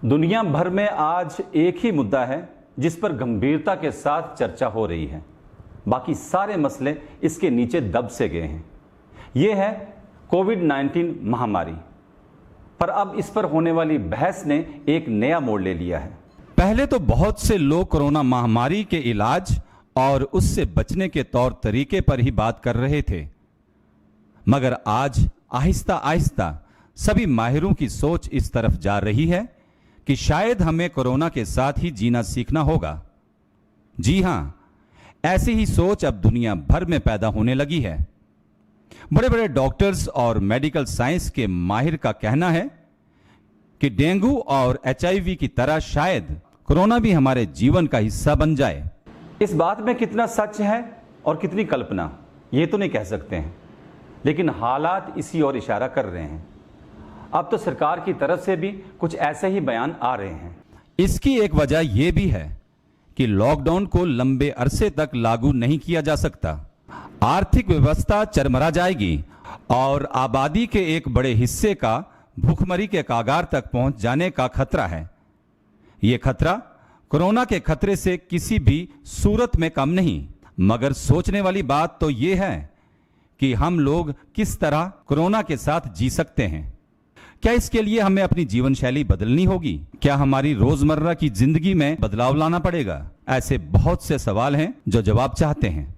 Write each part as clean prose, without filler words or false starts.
दुनिया भर में आज एक ही मुद्दा है जिस पर गंभीरता के साथ चर्चा हो रही है। बाकी सारे मसले इसके नीचे दब से गए हैं। यह है कोविड-19 महामारी। पर अब इस पर होने वाली बहस ने एक नया मोड़ ले लिया है। पहले तो बहुत से लोग कोरोना महामारी के इलाज और उससे बचने के तौर तरीके पर ही बात कर रहे थे, मगर आज आहिस्ता आहिस्ता सभी माहिरों की सोच इस तरफ जा रही है कि शायद हमें कोरोना के साथ ही जीना सीखना होगा। जी हां, ऐसी ही सोच अब दुनिया भर में पैदा होने लगी है। बड़े बड़े डॉक्टर्स और मेडिकल साइंस के माहिर का कहना है कि डेंगू और HIV की तरह शायद कोरोना भी हमारे जीवन का हिस्सा बन जाए। इस बात में कितना सच है और कितनी कल्पना, ये तो नहीं कह सकते हैं, लेकिन हालात इसी ओर इशारा कर रहे हैं। अब तो सरकार की तरफ से भी कुछ ऐसे ही बयान आ रहे हैं। इसकी एक वजह यह भी है कि लॉकडाउन को लंबे अरसे तक लागू नहीं किया जा सकता। आर्थिक व्यवस्था चरमरा जाएगी और आबादी के एक बड़े हिस्से का भूखमरी के कागार तक पहुंच जाने का खतरा है। यह खतरा कोरोना के खतरे से किसी भी सूरत में कम नहीं, मगर सोचने वाली बात तो यह है कि हम लोग किस तरह कोरोना के साथ जी सकते हैं। क्या इसके लिए हमें अपनी जीवन शैली बदलनी होगी? क्या हमारी रोजमर्रा की जिंदगी में बदलाव लाना पड़ेगा? ऐसे बहुत से सवाल हैं जो जवाब चाहते हैं।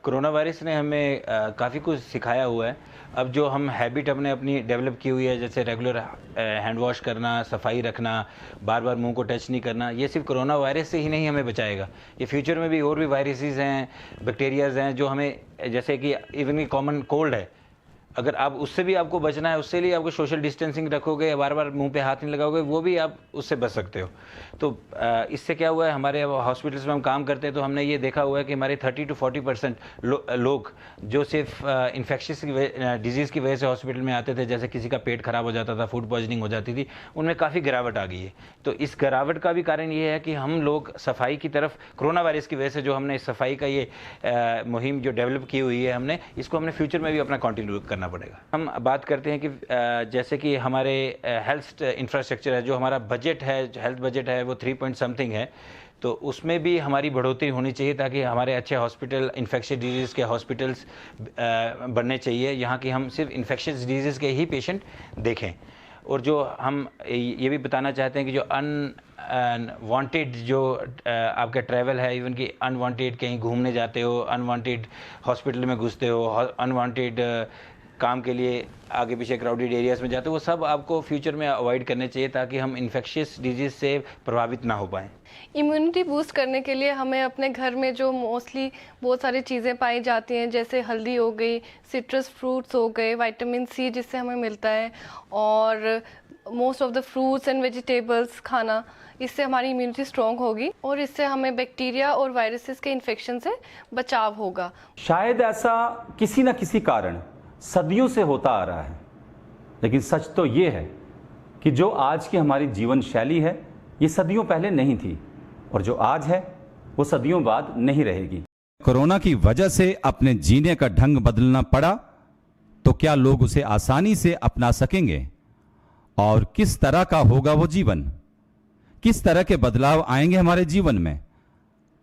कोरोना वायरस ने हमें काफ़ी कुछ सिखाया हुआ है। अब जो हम हैबिट हमने अपनी डेवलप की हुई है, जैसे रेगुलर हैंड वॉश करना, सफाई रखना, बार बार मुंह को टच नहीं करना, ये सिर्फ कोरोना वायरस से ही नहीं हमें बचाएगा। ये फ्यूचर में भी और भी वायरसेस हैं, बैक्टीरियाज हैं जो हमें, जैसे कि इवन की कॉमन कोल्ड है, अगर आप उससे भी आपको बचना है, उससे लिए आपको सोशल डिस्टेंसिंग रखोगे या बार बार मुंह पे हाथ नहीं लगाओगे, वो भी आप उससे बच सकते हो। तो इससे क्या हुआ है, हमारे हॉस्पिटल्स में हम काम करते हैं तो हमने ये देखा हुआ है कि हमारे 30 to 40% लोग जो सिर्फ इन्फेक्शियस डिजीज़ की वजह से हॉस्पिटल में आते थे, जैसे किसी का पेट खराब हो जाता था, फूड पॉइजनिंग हो जाती थी, उनमें काफ़ी गिरावट आ गई है। तो इस गिरावट का भी कारण ये है कि हम लोग सफाई की तरफ, कोरोना वायरस की वजह से जो हमने सफाई का ये मुहिम जो डेवलप की हुई है हमने, इसको हमने फ्यूचर में भी अपना कंटिन्यू करना पड़ेगा। हम बात करते हैं कि जैसे कि हमारे हेल्थ इंफ्रास्ट्रक्चर है, जो हमारा बजट है, हेल्थ बजट है वो 3 पॉइंट समथिंग है, तो उसमें भी हमारी बढ़ोतरी होनी चाहिए ताकि हमारे अच्छे हॉस्पिटल, इन्फेक्शियस डिजीज़ के हॉस्पिटल्स बनने चाहिए, यहाँ की हम सिर्फ इन्फेक्शियस डिजीज़ के ही पेशेंट देखें। और जो हम ये भी बताना चाहते हैं कि जो अनवांटेड जो आपका ट्रैवल है, इवन कि अनवांटेड कहीं घूमने जाते हो, अनवांटेड हॉस्पिटल में घुसते हो, अनवांटेड काम के लिए आगे पीछे क्राउडेड एरियाज़ में जाते हो, वो सब आपको फ्यूचर में अवॉइड करने चाहिए ताकि हम इन्फेक्शियस डिजीज़ से प्रभावित ना हो पाएँ। इम्यूनिटी बूस्ट करने के लिए हमें अपने घर में जो मोस्टली बहुत सारी चीज़ें पाई जाती हैं, जैसे हल्दी हो गई, सिट्रस फ्रूट्स हो गए, विटामिन C जिससे हमें मिलता है, और most of the fruits and vegetables खाना, इससे हमारी इम्यूनिटी स्ट्रॉन्ग होगी और इससे हमें बैक्टीरिया और वायरसेस के इन्फेक्शन से बचाव होगा। शायद ऐसा किसी न किसी कारण सदियों से होता आ रहा है, लेकिन सच तो ये है कि जो आज की हमारी जीवन शैली है ये सदियों पहले नहीं थी, और जो आज है वो सदियों बाद नहीं रहेगी। कोरोना की वजह से अपने जीने का ढंग बदलना पड़ा, तो क्या लोग उसे आसानी से अपना सकेंगे? और किस तरह का होगा वो जीवन? किस तरह के बदलाव आएंगे हमारे जीवन में?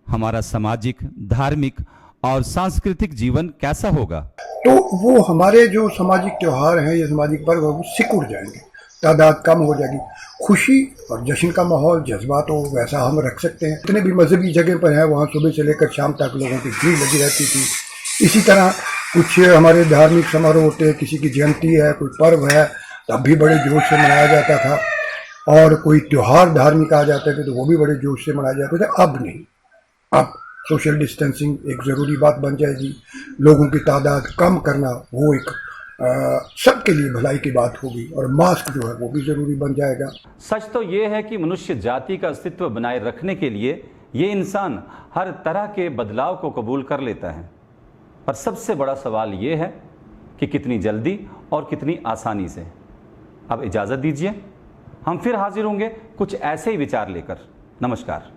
हमारा सामाजिक, धार्मिक और सांस्कृतिक जीवन कैसा होगा? तो वो हमारे जो सामाजिक त्यौहार हैं या सामाजिक पर्व है वो सिकुड़ जाएंगे, तादाद कम हो जाएगी। खुशी और जश्न का माहौल, जज्बा तो वैसा हम रख सकते हैं। जितने भी मजहबी जगह पर है वहाँ सुबह से लेकर शाम तक लोगों की भीड़ लगी रहती थी। इसी तरह कुछ हमारे धार्मिक समारोह होते हैं, किसी की जयंती है, कोई पर्व है, तब भी बड़े जोश से मनाया जाता था, और कोई त्यौहार धार्मिक आ जाते थे तो वो भी बड़े जोश से मनाए जाते थे। अब नहीं, अब सोशल डिस्टेंसिंग एक ज़रूरी बात बन जाएगी। लोगों की तादाद कम करना वो एक सबके लिए भलाई की बात होगी, और मास्क जो है वो भी ज़रूरी बन जाएगा। सच तो ये है कि मनुष्य जाति का अस्तित्व बनाए रखने के लिए ये इंसान हर तरह के बदलाव को कबूल कर लेता है, पर सबसे बड़ा सवाल ये है कि कितनी जल्दी और कितनी आसानी से। अब इजाज़त दीजिए, हम फिर हाजिर होंगे कुछ ऐसे ही विचार लेकर। नमस्कार।